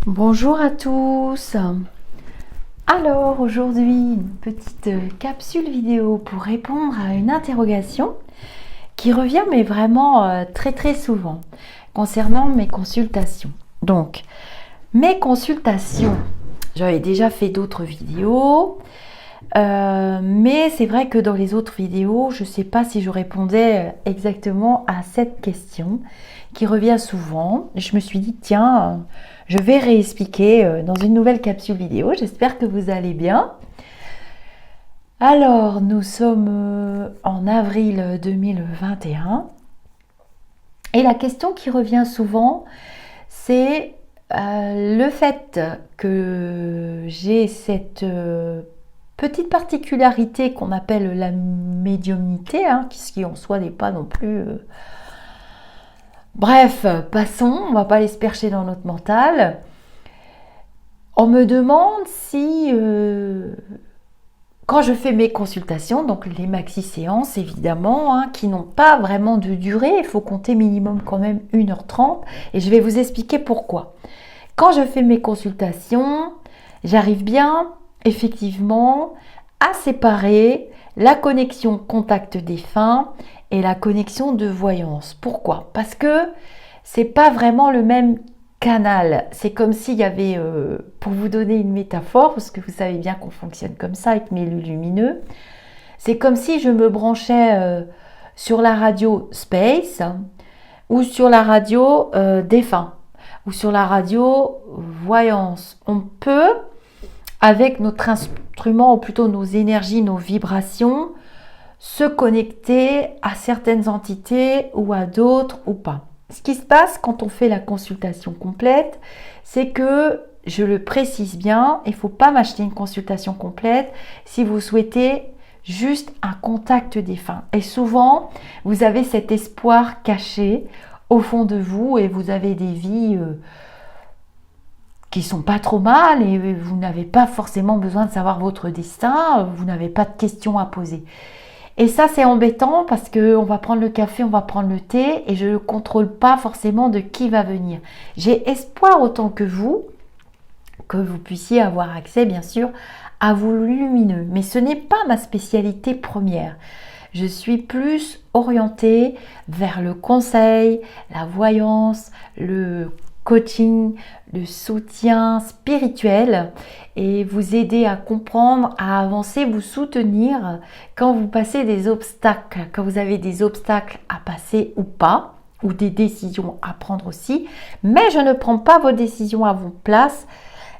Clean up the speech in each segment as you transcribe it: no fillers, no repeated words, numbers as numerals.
Bonjour à tous. Alors aujourd'hui, une petite capsule vidéo pour répondre à une interrogation qui revient mais vraiment très souvent concernant mes consultations. Donc, mes consultations, j'avais déjà fait d'autres vidéos, mais c'est vrai que dans les autres vidéos, je ne sais pas si je répondais exactement à cette question qui revient souvent. Je me suis dit, tiens, je vais réexpliquer dans une nouvelle capsule vidéo. J'espère que vous allez bien. Alors, nous sommes en avril 2021. Et la question qui revient souvent, c'est le fait que j'ai cette petite particularité qu'on appelle la médiumnité, qui en soi n'est pas non plus... Bref, passons, on ne va pas aller se percher dans notre mental. On me demande si, quand je fais mes consultations, donc les maxi-séances évidemment, qui n'ont pas vraiment de durée, il faut compter minimum quand même 1h30, et je vais vous expliquer pourquoi. Quand je fais mes consultations, j'arrive bien, effectivement, à séparer la connexion contact défunt et la connexion de voyance. Pourquoi? Parce que c'est pas vraiment le même canal. C'est comme s'il y avait, pour vous donner une métaphore, parce que vous savez bien qu'on fonctionne comme ça avec mes lumineux, c'est comme si je me branchais sur la radio Space ou sur la radio défunt ou sur la radio voyance. On peut, avec notre instrument, ou plutôt nos énergies, nos vibrations, se connecter à certaines entités ou à d'autres ou pas. Ce qui se passe quand on fait la consultation complète, c'est que, je le précise bien, il ne faut pas m'acheter une consultation complète si vous souhaitez juste un contact défunt. Et souvent, vous avez cet espoir caché au fond de vous et vous avez des vies qui sont pas trop mal et vous n'avez pas forcément besoin de savoir votre destin, vous n'avez pas de questions à poser. Et ça, c'est embêtant parce qu'on va prendre le café, on va prendre le thé et je ne contrôle pas forcément de qui va venir. J'ai espoir autant que vous puissiez avoir accès, bien sûr, à vos lumineux. Mais ce n'est pas ma spécialité première. Je suis plus orientée vers le conseil, la voyance, le coaching, le soutien spirituel et vous aider à comprendre, à avancer, vous soutenir quand vous passez des obstacles, quand vous avez des obstacles à passer ou pas, ou des décisions à prendre aussi. Mais je ne prends pas vos décisions à votre place.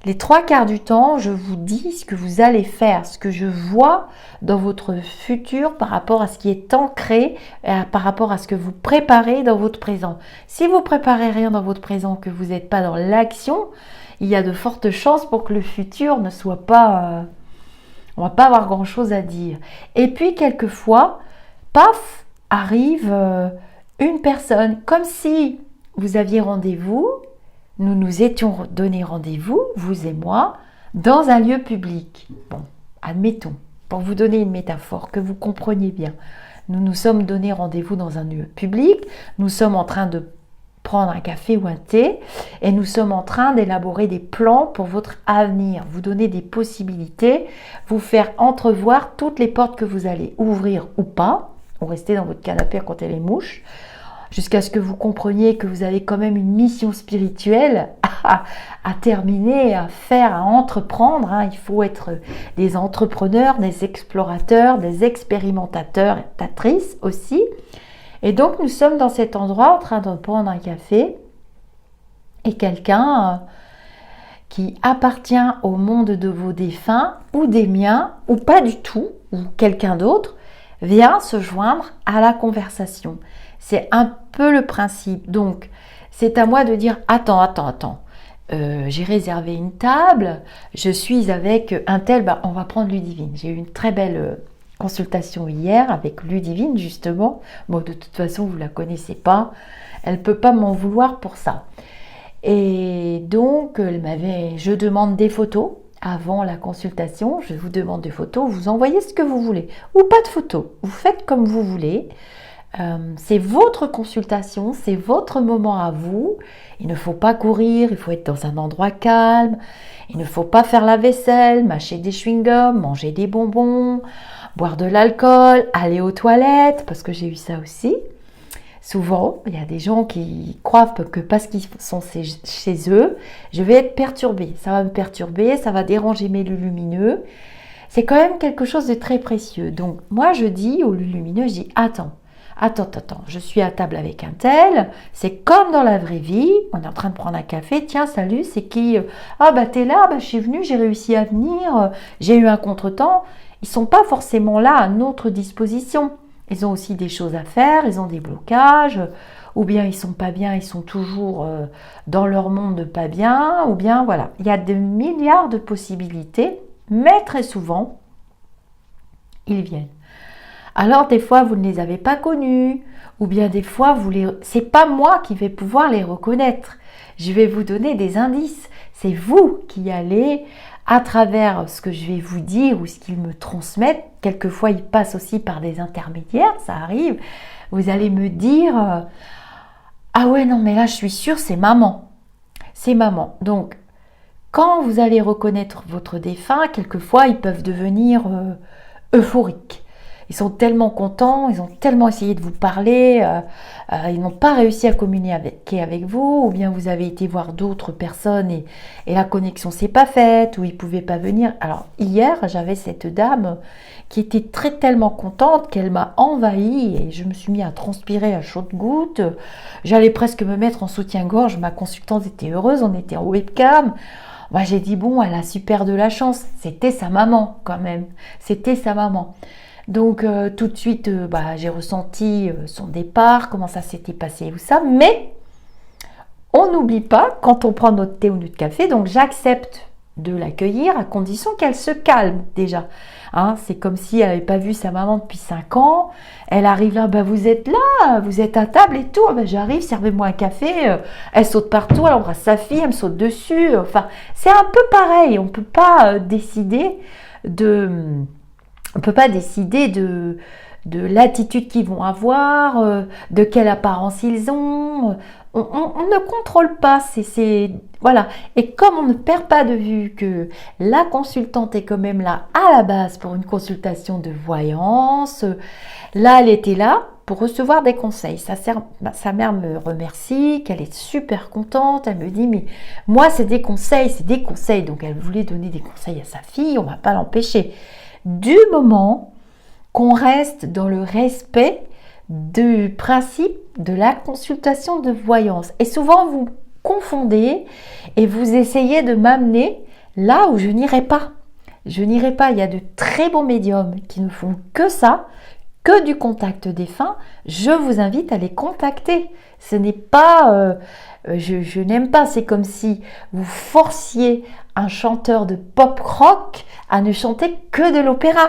Les 3/4 du temps, je vous dis ce que vous allez faire, ce que je vois dans votre futur par rapport à ce qui est ancré, par rapport à ce que vous préparez dans votre présent. Si vous préparez rien dans votre présent, que vous n'êtes pas dans l'action, il y a de fortes chances pour que le futur ne soit pas... on ne va pas avoir grand-chose à dire. Et puis, quelquefois, paf, arrive une personne, comme si vous aviez rendez-vous. Nous nous étions donné rendez-vous, vous et moi, dans un lieu public. Bon, admettons, pour vous donner une métaphore, que vous compreniez bien. Nous nous sommes donné rendez-vous dans un lieu public, nous sommes en train de prendre un café ou un thé, et nous sommes en train d'élaborer des plans pour votre avenir, vous donner des possibilités, vous faire entrevoir toutes les portes que vous allez ouvrir ou pas, ou rester dans votre canapé à compter les mouches, jusqu'à ce que vous compreniez que vous avez quand même une mission spirituelle à terminer, à faire, à entreprendre. Il faut être des entrepreneurs, des explorateurs, des expérimentateurs, tatrices aussi. Et donc, nous sommes dans cet endroit en train de prendre un café et quelqu'un qui appartient au monde de vos défunts ou des miens ou pas du tout, ou quelqu'un d'autre, vient se joindre à la conversation. C'est un peu le principe. Donc, c'est à moi de dire « Attends. J'ai réservé une table, je suis avec un tel, on va prendre Ludivine. » J'ai eu une très belle consultation hier avec Ludivine, justement. Bon, de toute façon, vous ne la connaissez pas. Elle ne peut pas m'en vouloir pour ça. Et donc, je demande des photos avant la consultation. Je vous demande des photos, vous envoyez ce que vous voulez. Ou pas de photos. Vous faites comme vous voulez. C'est votre consultation, c'est votre moment à vous. Il ne faut pas courir, il faut être dans un endroit calme. Il ne faut pas faire la vaisselle, mâcher des chewing-gums, manger des bonbons, boire de l'alcool, aller aux toilettes, parce que j'ai eu ça aussi. Souvent, il y a des gens qui croient que parce qu'ils sont chez eux, je vais être perturbée. Ça va me perturber, ça va déranger mes lumineux. C'est quand même quelque chose de très précieux. Donc, moi, je dis aux lumineux, je dis, attends, je suis à table avec un tel, c'est comme dans la vraie vie, on est en train de prendre un café, tiens, salut, c'est qui? Ah, bah, t'es là, bah, je suis venue, j'ai réussi à venir, j'ai eu un contretemps. Ils sont pas forcément là à notre disposition. Ils ont aussi des choses à faire, ils ont des blocages, ou bien ils sont pas bien, ils sont toujours dans leur monde pas bien, ou bien voilà. Il y a des milliards de possibilités, mais très souvent, ils viennent. Alors des fois, vous ne les avez pas connus, ou bien des fois, c'est pas moi qui vais pouvoir les reconnaître. Je vais vous donner des indices. C'est vous qui allez, à travers ce que je vais vous dire ou ce qu'ils me transmettent, quelquefois ils passent aussi par des intermédiaires, ça arrive, vous allez me dire ah ouais non mais là je suis sûre c'est maman. C'est maman. Donc quand vous allez reconnaître votre défunt, quelquefois ils peuvent devenir euphoriques. Ils sont tellement contents, ils ont tellement essayé de vous parler, ils n'ont pas réussi à communiquer avec vous, ou bien vous avez été voir d'autres personnes et la connexion s'est pas faite, ou ils ne pouvaient pas venir. Alors hier, j'avais cette dame qui était tellement contente qu'elle m'a envahie et je me suis mis à transpirer à chaudes gouttes. J'allais presque me mettre en soutien-gorge, ma consultante était heureuse, on était en webcam. Moi, j'ai dit bon, elle a super de la chance, c'était sa maman quand même, c'était sa maman. Donc tout de suite, j'ai ressenti son départ, comment ça s'était passé ou ça, mais on n'oublie pas quand on prend notre thé ou notre café, donc j'accepte de l'accueillir à condition qu'elle se calme déjà. Hein, c'est comme si elle n'avait pas vu sa maman depuis 5 ans, elle arrive là, vous êtes là, vous êtes à table et tout, j'arrive, servez-moi un café, elle saute partout, elle embrasse sa fille, elle me saute dessus, enfin c'est un peu pareil, on ne peut pas décider de l'attitude qu'ils vont avoir, de quelle apparence ils ont. On ne contrôle pas. Voilà. Et comme on ne perd pas de vue que la consultante est quand même là à la base pour une consultation de voyance, là, elle était là pour recevoir des conseils. Sa mère me remercie, qu'elle est super contente. Elle me dit, mais moi, c'est des conseils. Donc, elle voulait donner des conseils à sa fille. On ne va pas l'empêcher. Du moment qu'on reste dans le respect du principe de la consultation de voyance. Et souvent, vous confondez et vous essayez de m'amener là où je n'irai pas. Je n'irai pas. Il y a de très bons médiums qui ne font que ça, que du contact défunt. Je vous invite à les contacter. Ce n'est pas... je n'aime pas. C'est comme si vous forciez un chanteur de pop rock à ne chanter que de l'opéra.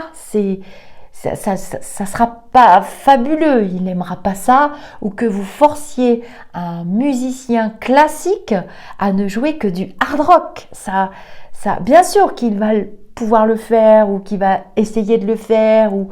Ça sera pas fabuleux, il n'aimera pas ça, ou que vous forciez un musicien classique à ne jouer que du hard rock. Ça, bien sûr qu'il va pouvoir le faire, ou qu'il va essayer de le faire, ou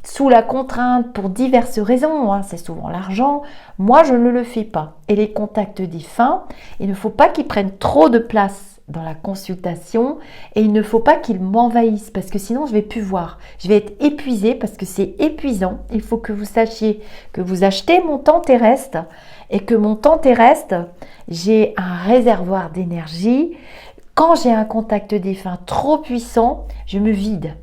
sous la contrainte pour diverses raisons, hein, c'est souvent l'argent. Moi, je ne le fais pas. Et les contacts défunts, il ne faut pas qu'ils prennent trop de place dans la consultation et il ne faut pas qu'ils m'envahissent parce que sinon je vais plus voir. Je vais être épuisée parce que c'est épuisant. Il faut que vous sachiez que vous achetez mon temps terrestre et que mon temps terrestre, j'ai un réservoir d'énergie. Quand j'ai un contact défunt trop puissant, je me vide.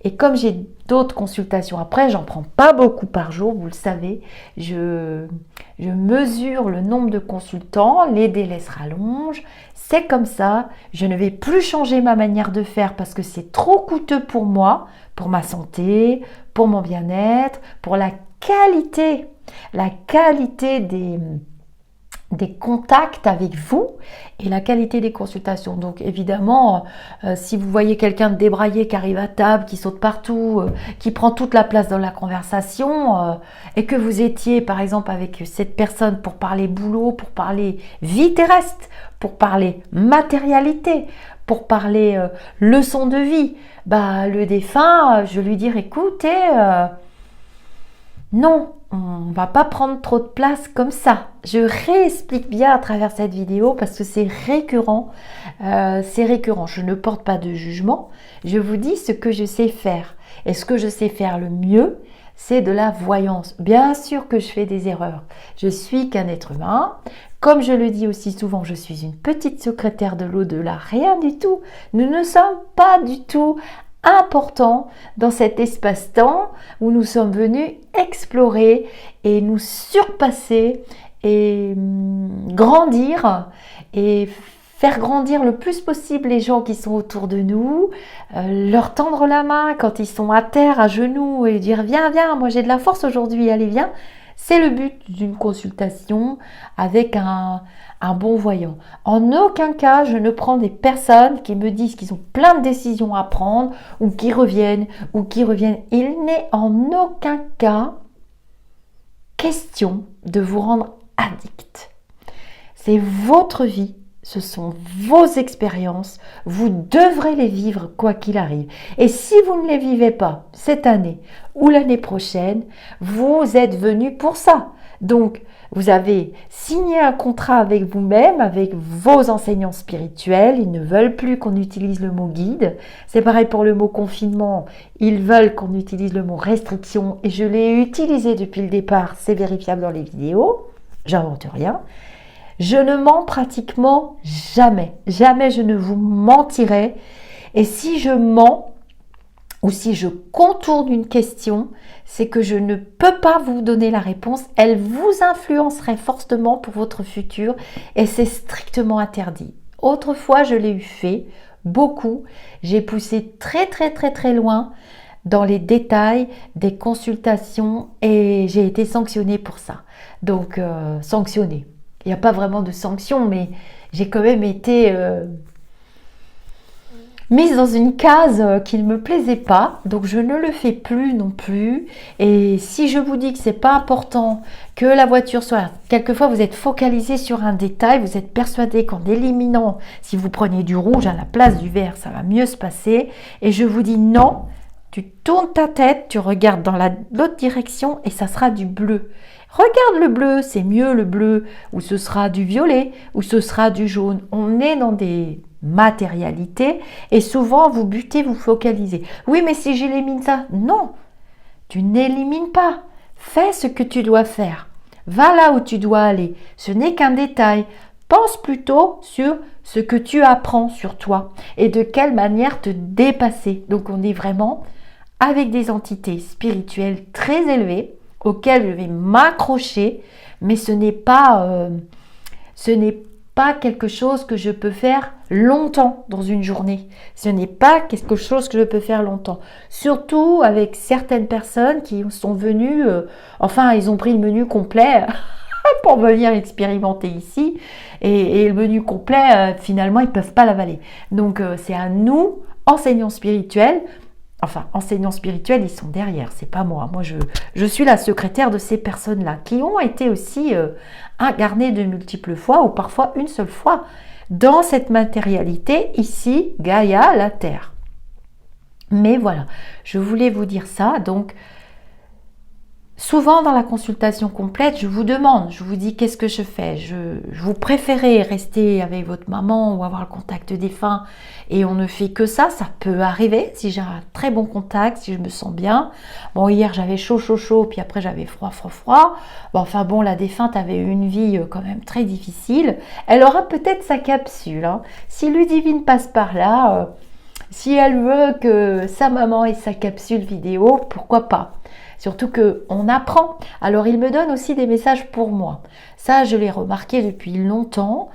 Et comme j'ai d'autres consultations après, j'en prends pas beaucoup par jour, vous le savez, je mesure le nombre de consultants, les délais se rallongent, c'est comme ça, je ne vais plus changer ma manière de faire parce que c'est trop coûteux pour moi, pour ma santé, pour mon bien-être, pour la qualité des contacts avec vous et la qualité des consultations. Donc évidemment, si vous voyez quelqu'un de débraillé qui arrive à table, qui saute partout, qui prend toute la place dans la conversation, et que vous étiez par exemple avec cette personne pour parler boulot, pour parler vie terrestre, pour parler matérialité, pour parler leçon de vie, le défunt, je lui dirais écoutez, Non, on ne va pas prendre trop de place comme ça. Je réexplique bien à travers cette vidéo parce que c'est récurrent. C'est récurrent. Je ne porte pas de jugement. Je vous dis ce que je sais faire. Et ce que je sais faire le mieux, c'est de la voyance. Bien sûr que je fais des erreurs. Je suis qu'un être humain. Comme je le dis aussi souvent, je suis une petite secrétaire de l'au-delà. Rien du tout. Nous ne sommes pas du tout importants dans cet espace-temps où nous sommes venus explorer et nous surpasser et grandir et faire grandir le plus possible les gens qui sont autour de nous, leur tendre la main quand ils sont à terre, à genoux et dire viens, viens, moi j'ai de la force aujourd'hui, allez viens. C'est le but d'une consultation avec un bon voyant. En aucun cas, je ne prends des personnes qui me disent qu'ils ont plein de décisions à prendre ou qui reviennent. Il n'est en aucun cas question de vous rendre addict. C'est votre vie. Ce sont vos expériences, vous devrez les vivre quoi qu'il arrive. Et si vous ne les vivez pas cette année ou l'année prochaine, vous êtes venu pour ça. Donc, vous avez signé un contrat avec vous-même, avec vos enseignants spirituels. Ils ne veulent plus qu'on utilise le mot guide. C'est pareil pour le mot confinement. Ils veulent qu'on utilise le mot restriction. Et je l'ai utilisé depuis le départ. C'est vérifiable dans les vidéos. J'invente rien. Je ne mens pratiquement jamais. Jamais je ne vous mentirai. Et si je mens ou si je contourne une question, c'est que je ne peux pas vous donner la réponse. Elle vous influencerait fortement pour votre futur et c'est strictement interdit. Autrefois, je l'ai eu fait, beaucoup. J'ai poussé très loin dans les détails des consultations et j'ai été sanctionnée pour ça. Donc, sanctionnée. Il n'y a pas vraiment de sanction, mais j'ai quand même été mise dans une case qui ne me plaisait pas. Donc, je ne le fais plus non plus. Et si je vous dis que c'est pas important que la voiture soit là, quelquefois vous êtes focalisé sur un détail, vous êtes persuadé qu'en éliminant, si vous prenez du rouge à la place du vert, ça va mieux se passer. Et je vous dis non, tu tournes ta tête, tu regardes dans l'autre direction et ça sera du bleu. Regarde le bleu, c'est mieux le bleu, ou ce sera du violet, ou ce sera du jaune. On est dans des matérialités et souvent vous butez, vous focalisez. Oui, mais si j'élimine ça, non, tu n'élimines pas. Fais ce que tu dois faire. Va là où tu dois aller. Ce n'est qu'un détail. Pense plutôt sur ce que tu apprends sur toi et de quelle manière te dépasser. Donc on est vraiment avec des entités spirituelles très élevées auquel je vais m'accrocher, mais ce n'est pas quelque chose que je peux faire longtemps dans une journée. Ce n'est pas quelque chose que je peux faire longtemps. Surtout avec certaines personnes qui sont venues, ils ont pris le menu complet pour venir expérimenter ici. Et le menu complet, finalement, ils ne peuvent pas l'avaler. Donc, c'est à nous, enseignants spirituels. Enfin, enseignants spirituels, ils sont derrière, c'est pas moi. Moi, je suis la secrétaire de ces personnes-là qui ont été aussi incarnées de multiples fois ou parfois une seule fois dans cette matérialité ici, Gaïa, la Terre. Mais voilà, je voulais vous dire ça. Donc, souvent dans la consultation complète, je vous demande, je vous dis qu'est-ce que je fais. Vous préférez rester avec votre maman ou avoir le contact défunt et on ne fait que ça peut arriver si j'ai un très bon contact, si je me sens bien. Bon, hier j'avais chaud, puis après j'avais froid. La défunte avait une vie quand même très difficile. Elle aura peut-être sa capsule. Si Ludivine passe par là, si elle veut que sa maman ait sa capsule vidéo, pourquoi pas ? Surtout qu'on apprend. Alors, il me donne aussi des messages pour moi. Ça, je l'ai remarqué depuis longtemps.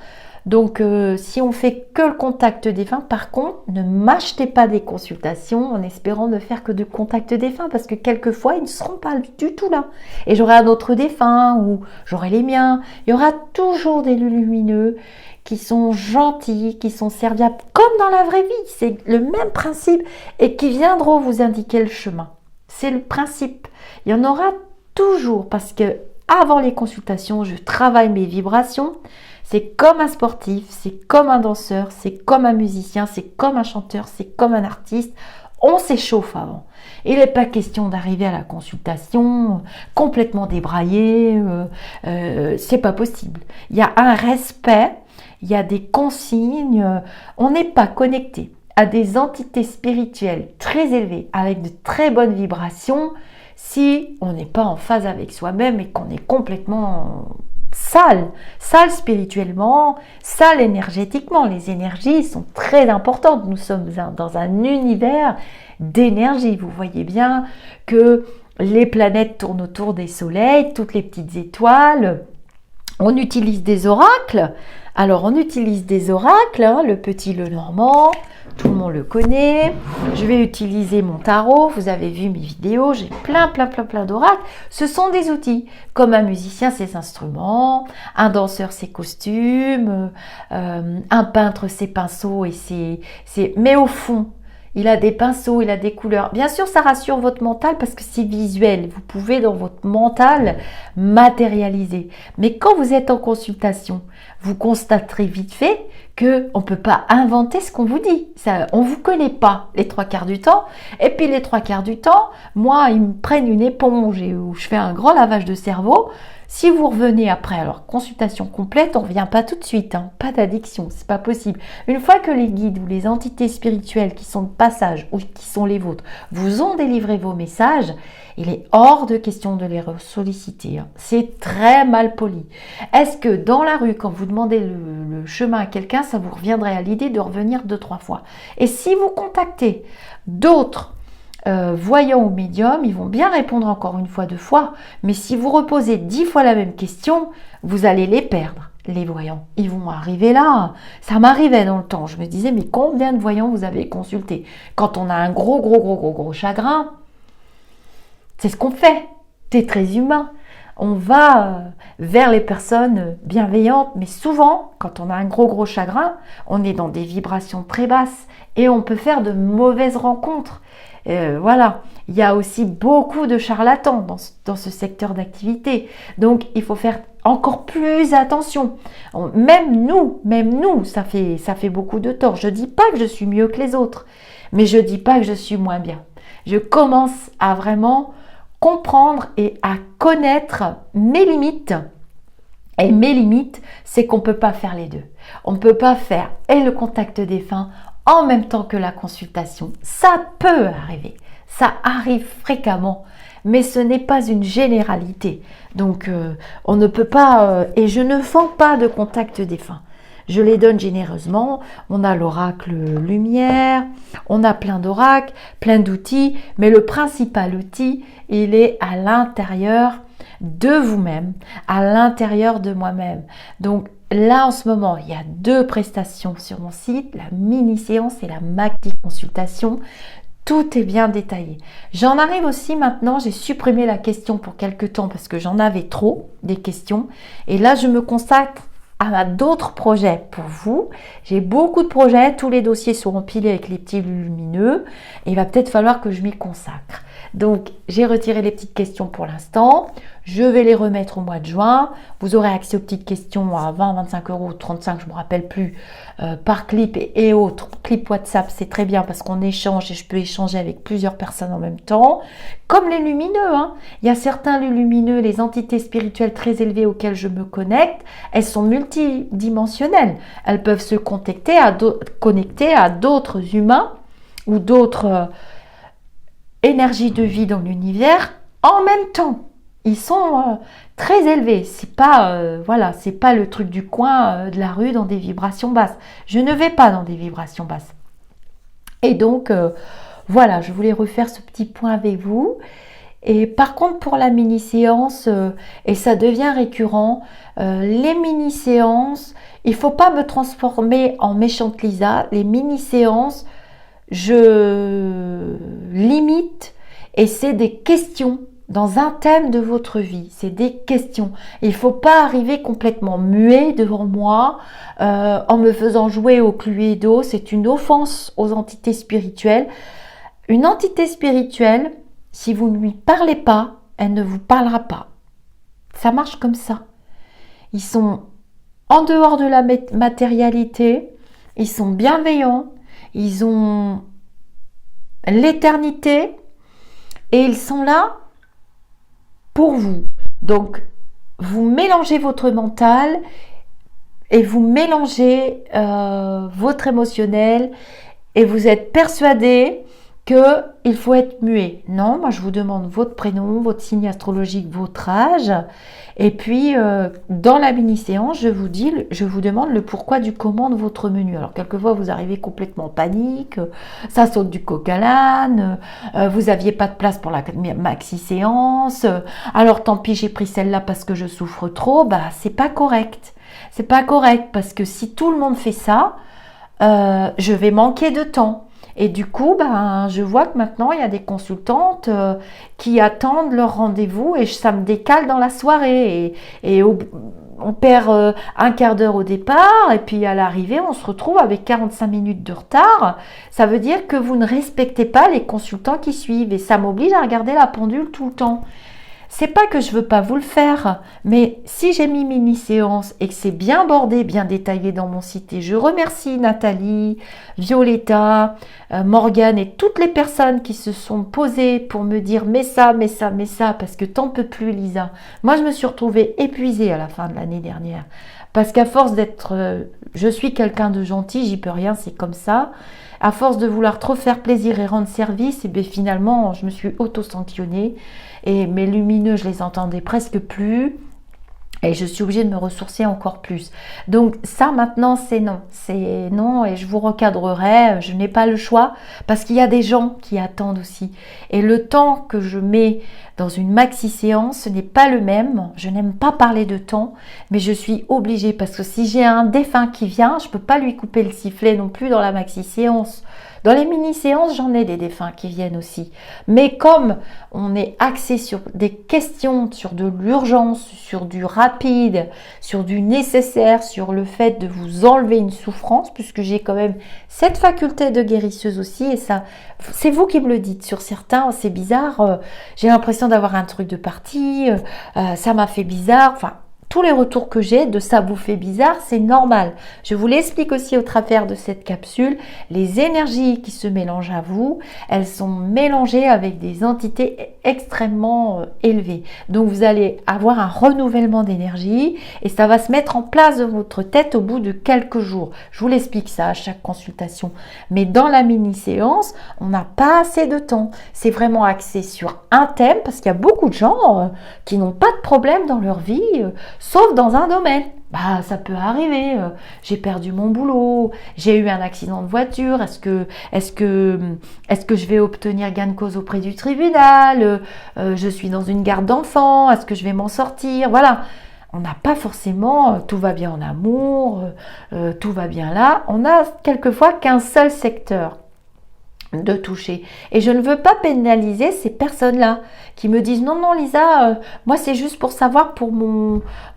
Donc, si on fait que le contact défunt, par contre, ne m'achetez pas des consultations en espérant ne faire que de contact défunt parce que quelquefois, ils ne seront pas du tout là. Et j'aurai un autre défunt ou j'aurai les miens. Il y aura toujours des lumineux qui sont gentils, qui sont serviables comme dans la vraie vie. C'est le même principe et qui viendront vous indiquer le chemin. C'est le principe. Il y en aura toujours parce que avant les consultations, je travaille mes vibrations. C'est comme un sportif, c'est comme un danseur, c'est comme un musicien, c'est comme un chanteur, c'est comme un artiste. On s'échauffe avant. Il n'est pas question d'arriver à la consultation complètement débraillé. C'est pas possible. Il y a un respect, il y a des consignes. On n'est pas connecté à des entités spirituelles très élevées, avec de très bonnes vibrations, si on n'est pas en phase avec soi-même et qu'on est complètement sale spirituellement, sale énergétiquement. Les énergies sont très importantes. Nous sommes dans un univers d'énergie. Vous voyez bien que les planètes tournent autour des soleils, toutes les petites étoiles. On utilise des oracles. Alors on utilise des oracles, hein, le petit Lenormand, tout le monde le connaît. Je vais utiliser mon tarot, vous avez vu mes vidéos, j'ai plein d'oracles. Ce sont des outils, comme un musicien ses instruments, un danseur ses costumes, un peintre ses pinceaux et ses... Mais au fond, il a des pinceaux, il a des couleurs. Bien sûr, ça rassure votre mental parce que c'est visuel. Vous pouvez dans votre mental matérialiser. Mais quand vous êtes en consultation, vous constaterez vite fait qu'on ne peut pas inventer ce qu'on vous dit. Ça, on ne vous connaît pas les 3/4 du temps. Et puis les 3/4 du temps, moi, ils me prennent une éponge et où je fais un grand lavage de cerveau. Si vous revenez après, alors consultation complète, on ne revient pas tout de suite, hein, pas d'addiction, c'est pas possible. Une fois que les guides ou les entités spirituelles qui sont de passage ou qui sont les vôtres vous ont délivré vos messages, il est hors de question de les solliciter. Hein. C'est très mal poli. Est-ce que dans la rue, quand vous demandez le chemin à quelqu'un, ça vous reviendrait à l'idée de revenir 2-3 fois? Et si vous contactez d'autres voyants ou médiums, ils vont bien répondre encore une fois, 2 fois, mais si vous reposez 10 fois la même question, vous allez les perdre, les voyants. Ils vont arriver là. Ça m'arrivait dans le temps. Je me disais, mais combien de voyants vous avez consulté? Quand on a un gros chagrin, c'est ce qu'on fait. C'est très humain. On va vers les personnes bienveillantes, mais souvent, quand on a un gros chagrin, on est dans des vibrations très basses et on peut faire de mauvaises rencontres. Voilà, il y a aussi beaucoup de charlatans dans ce secteur d'activité. Donc, il faut faire encore plus attention. Même nous, ça fait beaucoup de tort. Je ne dis pas que je suis mieux que les autres, mais je ne dis pas que je suis moins bien. Je commence à vraiment comprendre et à connaître mes limites. Et mes limites, c'est qu'on ne peut pas faire les deux. On ne peut pas faire et le contact défunt en même temps que la consultation. Ça peut arriver, ça arrive fréquemment, mais ce n'est pas une généralité. Donc, on ne peut pas, et je ne vends pas de contact défunt. Je les donne généreusement. On a l'oracle lumière, on a plein d'oracles, plein d'outils, mais le principal outil, il est à l'intérieur de vous-même, à l'intérieur de moi-même. Donc, là, en ce moment, il y a 2 prestations sur mon site, la mini-séance et la maxi-consultation. Tout est bien détaillé. J'en arrive aussi maintenant, j'ai supprimé la question pour quelques temps parce que j'en avais trop, des questions. Et là, je me consacre à d'autres projets pour vous. J'ai beaucoup de projets, tous les dossiers sont empilés avec les petits lumineux. Et il va peut-être falloir que je m'y consacre. Donc, j'ai retiré les petites questions pour l'instant. Je vais les remettre au mois de juin. Vous aurez accès aux petites questions à 20, 25 euros, 35, je ne me rappelle plus, par clip et autres. Clip WhatsApp, c'est très bien parce qu'on échange et je peux échanger avec plusieurs personnes en même temps. Comme les lumineux, hein. Il y a certains lumineux, les entités spirituelles très élevées auxquelles je me connecte, elles sont multidimensionnelles. Elles peuvent se connecter à d'autres humains ou d'autres énergies de vie dans l'univers en même temps. Ils sont très élevés. C'est pas, c'est pas le truc du coin de la rue dans des vibrations basses. Je ne vais pas dans des vibrations basses. Et donc, voilà, je voulais refaire ce petit point avec vous. Et par contre, pour la mini-séance, et ça devient récurrent, les mini-séances, il ne faut pas me transformer en méchante Lisa. Les mini-séances, je limite et c'est des questions dans un thème de votre vie, c'est des questions. Il ne faut pas arriver complètement muet devant moi en me faisant jouer au Cluedo, c'est une offense aux entités spirituelles. Une entité spirituelle, si vous ne lui parlez pas, elle ne vous parlera pas. Ça marche comme ça. Ils sont en dehors de la matérialité, ils sont bienveillants, ils ont l'éternité et ils sont là pour vous. Donc, vous mélangez votre mental et vous mélangez votre émotionnel et vous êtes persuadé qu'il faut être muet. Non, moi je vous demande votre prénom, votre signe astrologique, votre âge. Et puis, dans la mini-séance, je vous demande le pourquoi du comment de votre menu. Alors, quelquefois, vous arrivez complètement en panique, ça saute du coq à l'âne, vous n'aviez pas de place pour la maxi-séance, alors tant pis, j'ai pris celle-là parce que je souffre trop. Bah, c'est pas correct. C'est pas correct parce que si tout le monde fait ça, je vais manquer de temps. Et du coup, ben, je vois que maintenant, il y a des consultantes qui attendent leur rendez-vous et ça me décale dans la soirée. On perd un quart d'heure au départ et puis à l'arrivée, on se retrouve avec 45 minutes de retard. Ça veut dire que vous ne respectez pas les consultants qui suivent et ça m'oblige à regarder la pendule tout le temps. C'est pas que je veux pas vous le faire, mais si j'ai mis mini-séance et que c'est bien bordé, bien détaillé dans mon site, et je remercie Nathalie, Violetta, Morgane et toutes les personnes qui se sont posées pour me dire mais ça, parce que t'en peux plus Lisa. Moi je me suis retrouvée épuisée à la fin de l'année dernière, parce qu'à force d'être, je suis quelqu'un de gentil, j'y peux rien, c'est comme ça. À force de vouloir trop faire plaisir et rendre service, et bien finalement je me suis auto-sanctionnée. Et mes lumineux, je les entendais presque plus. Et je suis obligée de me ressourcer encore plus. Donc ça maintenant c'est non. C'est non et je vous recadrerai. Je n'ai pas le choix parce qu'il y a des gens qui attendent aussi. Et le temps que je mets dans une maxi séance, ce n'est pas le même. Je n'aime pas parler de temps, mais je suis obligée parce que si j'ai un défunt qui vient, je ne peux pas lui couper le sifflet non plus dans la maxi séance. Dans les mini-séances, j'en ai des défunts qui viennent aussi. Mais comme on est axé sur des questions, sur de l'urgence, sur du rapide, sur du nécessaire, sur le fait de vous enlever une souffrance, puisque j'ai quand même cette faculté de guérisseuse aussi, et ça, c'est vous qui me le dites. Sur certains, c'est bizarre, j'ai l'impression d'avoir un truc de parti, ça m'a fait bizarre, enfin... Tous les retours que j'ai de ça vous fait bizarre, c'est normal. Je vous l'explique aussi au travers de cette capsule. Les énergies qui se mélangent à vous, elles sont mélangées avec des entités extrêmement élevées. Donc vous allez avoir un renouvellement d'énergie et ça va se mettre en place dans votre tête au bout de quelques jours. Je vous l'explique ça à chaque consultation. Mais dans la mini-séance, on n'a pas assez de temps. C'est vraiment axé sur un thème parce qu'il y a beaucoup de gens qui n'ont pas de problème dans leur vie. Sauf dans un domaine. Bah, ça peut arriver. J'ai perdu mon boulot, j'ai eu un accident de voiture. Est-ce que je vais obtenir gain de cause auprès du tribunal? Je suis dans une garde d'enfants. Est-ce que je vais m'en sortir? Voilà. On n'a pas forcément tout va bien en amour, tout va bien là. On a quelquefois qu'un seul secteur de toucher. Et je ne veux pas pénaliser ces personnes-là qui me disent non Lisa, moi c'est juste pour savoir pour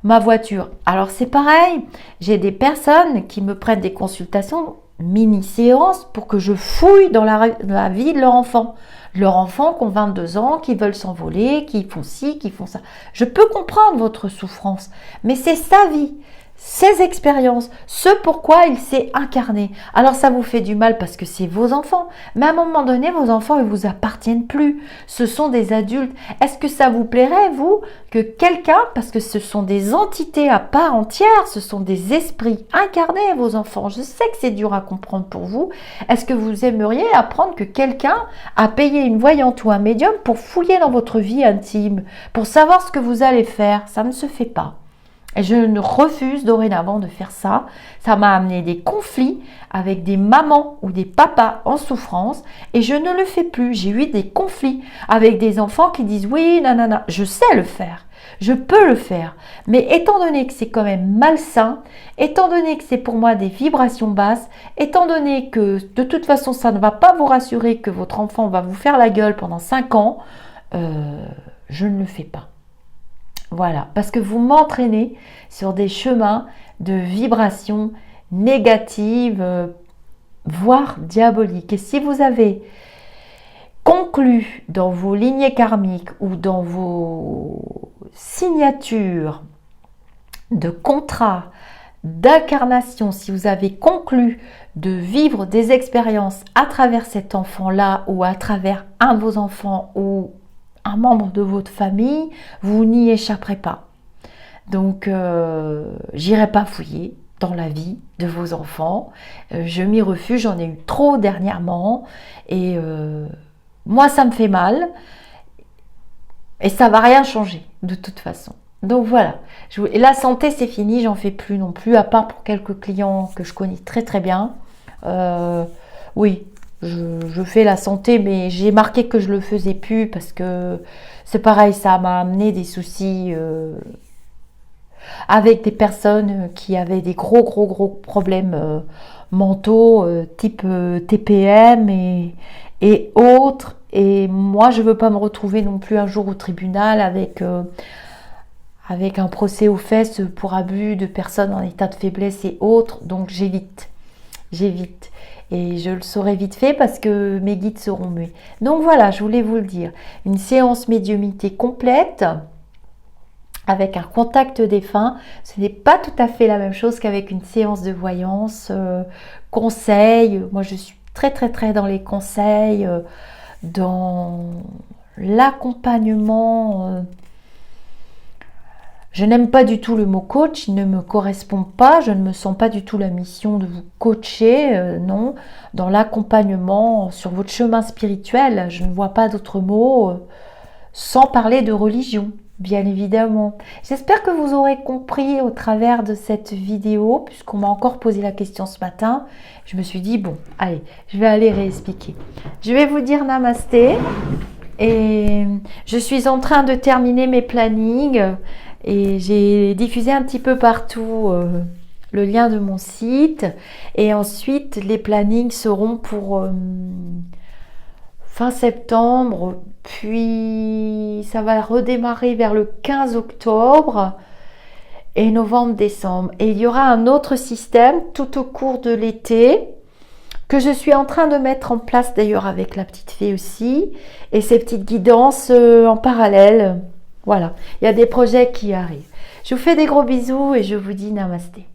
ma voiture. Alors c'est pareil, j'ai des personnes qui me prennent des consultations mini-séances pour que je fouille dans la vie de leur enfant. Leurs enfants qui ont 22 ans, qui veulent s'envoler, qui font ci, qui font ça. Je peux comprendre votre souffrance, mais c'est sa vie. Ses expériences, ce pourquoi il s'est incarné. Alors ça vous fait du mal parce que c'est vos enfants, mais à un moment donné, vos enfants ne vous appartiennent plus. Ce sont des adultes. Est-ce que ça vous plairait, vous, que quelqu'un, parce que ce sont des entités à part entière, ce sont des esprits incarnés, vos enfants. Je sais que c'est dur à comprendre pour vous. Est-ce que vous aimeriez apprendre que quelqu'un a payé une voyante ou un médium pour fouiller dans votre vie intime, pour savoir ce que vous allez faire? Ça ne se fait pas. Et je ne refuse dorénavant de faire ça. Ça m'a amené des conflits avec des mamans ou des papas en souffrance et je ne le fais plus. J'ai eu des conflits avec des enfants qui disent oui, nanana. Je sais le faire. Je peux le faire. Mais étant donné que c'est quand même malsain, étant donné que c'est pour moi des vibrations basses, étant donné que de toute façon ça ne va pas vous rassurer que votre enfant va vous faire la gueule pendant 5 ans, je ne le fais pas. Voilà, parce que vous m'entraînez sur des chemins de vibrations négatives, voire diaboliques. Et si vous avez conclu dans vos lignées karmiques ou dans vos signatures de contrats d'incarnation, si vous avez conclu de vivre des expériences à travers cet enfant-là ou à travers un de vos enfants ou un membre de votre famille, vous n'y échapperez pas. Donc, j'irai pas fouiller dans la vie de vos enfants. Je m'y refuse, j'en ai eu trop dernièrement. Et moi, ça me fait mal. Et ça va rien changer, de toute façon. Donc voilà. Et la santé, c'est fini, j'en fais plus non plus, à part pour quelques clients que je connais très très bien. Oui, je fais la santé, mais j'ai marqué que je le faisais plus parce que c'est pareil, ça m'a amené des soucis avec des personnes qui avaient des gros problèmes mentaux, type TPM et autres. Et moi, je veux pas me retrouver non plus un jour au tribunal avec un procès aux fesses pour abus de personnes en état de faiblesse et autres. Donc j'évite. Et je le saurai vite fait parce que mes guides seront muets. Donc voilà, je voulais vous le dire. Une séance médiumnité complète avec un contact défunt, ce n'est pas tout à fait la même chose qu'avec une séance de voyance, conseil. Moi, je suis très dans les conseils, dans l'accompagnement. Je n'aime pas du tout le mot coach, il ne me correspond pas, je ne me sens pas du tout la mission de vous coacher, non. Dans l'accompagnement sur votre chemin spirituel, je ne vois pas d'autres mots, sans parler de religion. Bien évidemment. J'espère que vous aurez compris au travers de cette vidéo, puisqu'on m'a encore posé la question ce matin. Je me suis dit, bon, allez, je vais aller réexpliquer. Je vais vous dire namasté. Et je suis en train de terminer mes plannings. Et j'ai diffusé un petit peu partout le lien de mon site. Et ensuite, les plannings seront pour fin septembre, puis ça va redémarrer vers le 15 octobre et novembre-décembre. Et il y aura un autre système tout au cours de l'été que je suis en train de mettre en place d'ailleurs avec la petite fée aussi et ces petites guidances en parallèle. Voilà, il y a des projets qui arrivent. Je vous fais des gros bisous et je vous dis namasté.